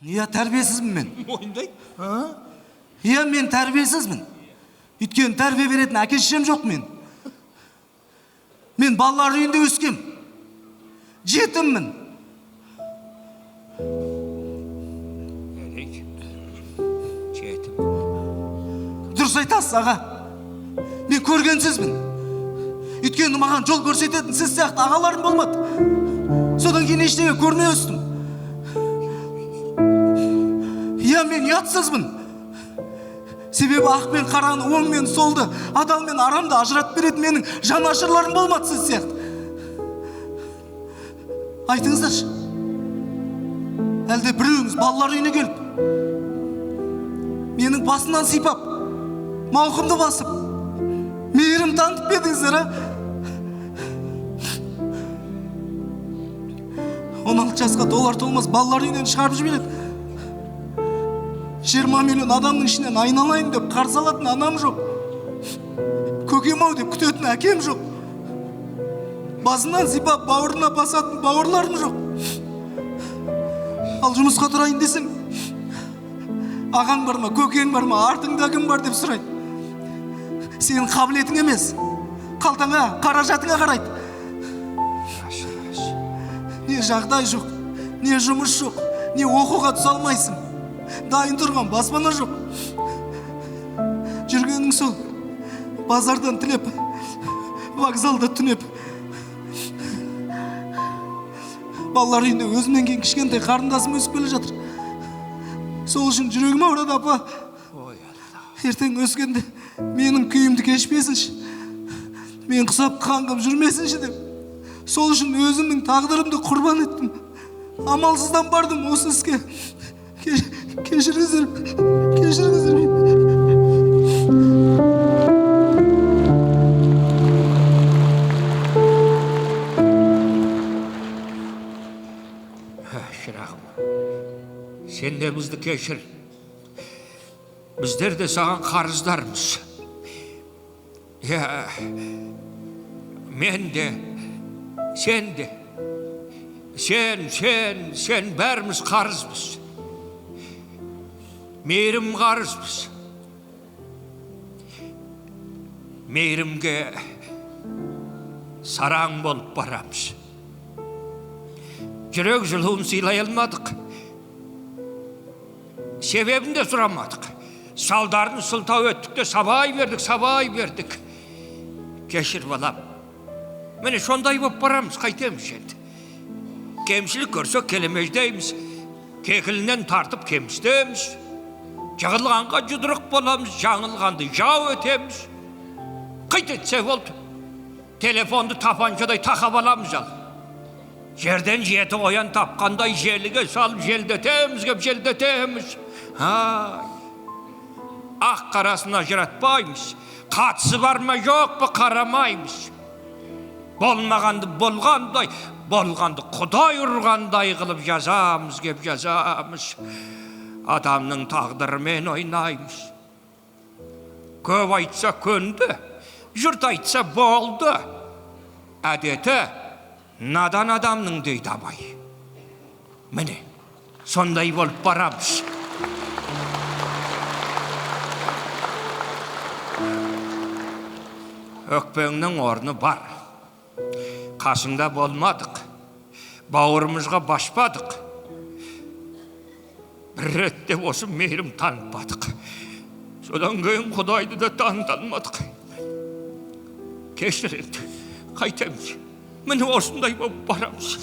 Iya, тәрбиесізмін мен. Мойындайды. Iya, мен тәрбиесізмін. Өйткені тәрбие беретін әке-шешем жоқ мен. Мен балалар үйінде өскем. Жетіммін. Жетім. Дұрыс айтасыз, аға. Мен көргенсізбін. Өйткені маған жол көрсететін сіз сияқты ағаларым болмады. Содан кейін ештеңе көрмей өстім. Иә, мен ұятсызбын. Себебі ақ пен қараны, оң мен солды, адал мен арамды ажыратып беретін менің жанашырларым болмады сіз сияқты. Айтыңыздаршы. Әлде біреуіңіз балалар үйіне келіп, менің басынан сипап, мауқымды басып, мейірім танытып бердіңіздер, а? 16 жасқа толар-толмас балалар үйінен шығарып жібереді. 20 миллион адамның ішінен айналайын деп қарсы алатын анам жоқ. Көкем-ау деп күтетін әкем жоқ. Басынан сипап бауырына басатын бауырларым жоқ. Ал жұмысқа тұрайын десең, ағаң бар ма, көкең бар ма, артыңда кім бар деп сұрайды. Сенің қабілетің емес, қалтаңа, қаражатыңа қарайды. Не жағдай жоқ, не жұмыс жоқ, не оқуға түсе алмайсың. Дайын тұрған баспана жоқ. Жүргенің сол, базардан тілеп, вокзалда түнеп. Балалар үйінде өзімнен кейін кішкентай қарындасым өсіп келе жатыр. Сол үшін жүрегім ауырады, апа. Ертең өскенде менің күйімді кешпесінші, мен құсап қаңғып жүрмесінші деп. Сол үшін өзімнің тағдырымды құрбан еттім. Амалсыздан бардым осы іске. Кешіріңіздер, кешіріңіздер мені. Шырағым, сен де бізді кешір. Біздер де саған қарыздармыз. Мен де, сен де, сен бәріміз қарызбыз. Мейірім қарызбыз. Мейірімге сараң болып барамыз. Жүрек жылуын сыйлай алмадық. Себебін де сұрамадық. Салдарын сылтау өттік те сабай бердік. Кешір балам. Міне сондай болып барамыз, қайтеміз енді. Кемшілік көрсек келемеждейміз. Кекілінен тартып кемістеміз. Жағылғанға жұдырық боламыз, жаңылғанды жау өтеміз. Қайт етсе болды. Телефонды тапаншадай тақап аламыз ал. Жерден жеті оян тапқандай желіге салып желдетеміз. Ақ қарасына ажыратпаймыз. Қатысы бар ма жоқ па қарамаймыз. Болмағанды болғандай, болғанды Құдай ұрғандай қылып жазамыз. Адамның тағдырымен ойнаймыз. Көп айтса көнді, жұрт айтса болды. Әдеті надан адамның дейді абай. Міне, сондай болып барамыз. Өкпеңнің орны бар. Қасыңда болмадық. Бауырымызға башпадық. Бір ретте осы мейірім танытпадық. Содан кейін Құдайды да таныталмадық. Кешір енді, қайтеміз. Міне осындай болып барамыз.